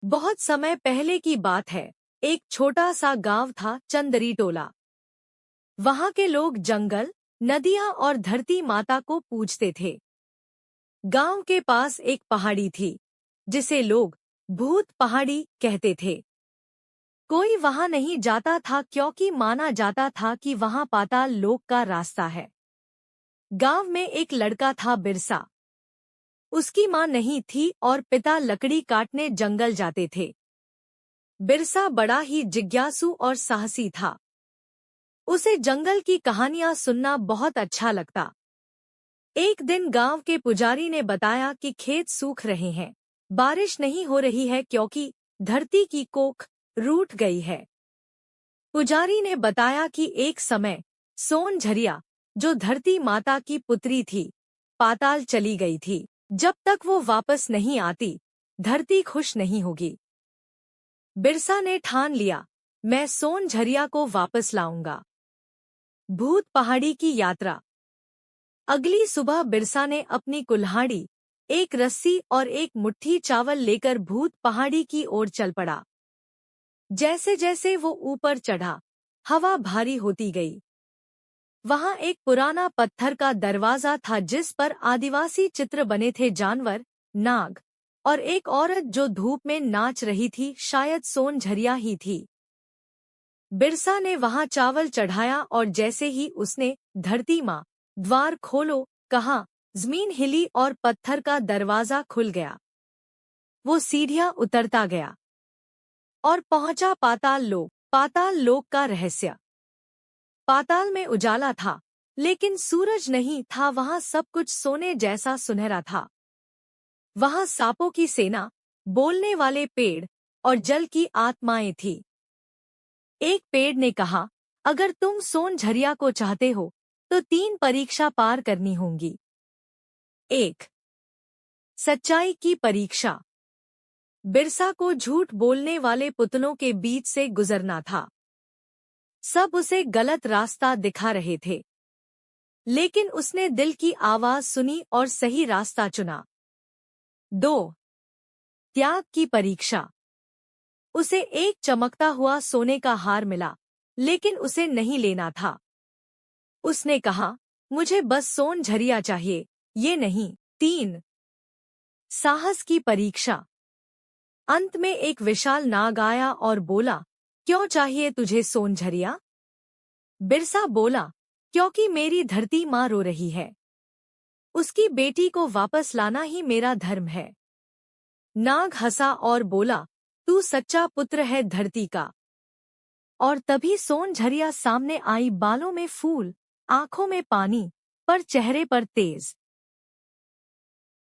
बहुत समय पहले की बात है। एक छोटा सा गांव था, चंदरी टोला। वहां के लोग जंगल, नदियां और धरती माता को पूजते थे। गांव के पास एक पहाड़ी थी, जिसे लोग भूत पहाड़ी कहते थे। कोई वहां नहीं जाता था क्योंकि माना जाता था कि वहां पाताल लोक का रास्ता है। गांव में एक लड़का था, बिरसा। उसकी मां नहीं थी और पिता लकड़ी काटने जंगल जाते थे। बिरसा बड़ा ही जिज्ञासु और साहसी था। उसे जंगल की कहानियां सुनना बहुत अच्छा लगता। एक दिन गांव के पुजारी ने बताया कि खेत सूख रहे हैं, बारिश नहीं हो रही है क्योंकि धरती की कोख रूठ गई है। पुजारी ने बताया कि एक समय सोन झरिया, जो धरती माता की पुत्री थी, पाताल चली गई थी। जब तक वो वापस नहीं आती, धरती खुश नहीं होगी। बिरसा ने ठान लिया, मैं सोन झरिया को वापस लाऊंगा। भूत पहाड़ी की यात्रा। अगली सुबह बिरसा ने अपनी कुल्हाड़ी, एक रस्सी और एक मुट्ठी चावल लेकर भूत पहाड़ी की ओर चल पड़ा। जैसे जैसे वो ऊपर चढ़ा, हवा भारी होती गई। वहां एक पुराना पत्थर का दरवाजा था जिस पर आदिवासी चित्र बने थे, जानवर, नाग और एक औरत जो धूप में नाच रही थी, शायद सोन झरिया ही थी। बिरसा ने वहां चावल चढ़ाया और जैसे ही उसने धरती माँ, द्वार खोलो, कहा, जमीन हिली और पत्थर का दरवाजा खुल गया। वो सीढ़ियां उतरता गया और पहुंचा पाताल लोक। पाताल लोक का रहस्य। पाताल में उजाला था, लेकिन सूरज नहीं था। वहां सब कुछ सोने जैसा सुनहरा था। वहां सांपों की सेना, बोलने वाले पेड़ और जल की आत्माएं थी। एक पेड़ ने कहा, अगर तुम सोन झरिया को चाहते हो तो 3 परीक्षा पार करनी होंगी। 1. सच्चाई की परीक्षा। बिरसा को झूठ बोलने वाले पुतलों के बीच से गुजरना था। सब उसे गलत रास्ता दिखा रहे थे, लेकिन उसने दिल की आवाज सुनी और सही रास्ता चुना। 2. त्याग की परीक्षा। उसे एक चमकता हुआ सोने का हार मिला, लेकिन उसे नहीं लेना था। उसने कहा, मुझे बस सोन झरिया चाहिए, ये नहीं। 3. साहस की परीक्षा। अंत में एक विशाल नाग आया और बोला, क्यों चाहिए तुझे सोन झरिया? बिरसा बोला, क्योंकि मेरी धरती माँ रो रही है। उसकी बेटी को वापस लाना ही मेरा धर्म है। नाग हंसा और बोला, तू सच्चा पुत्र है धरती का। और तभी सोन झरिया सामने आई, बालों में फूल, आंखों में पानी, पर चेहरे पर तेज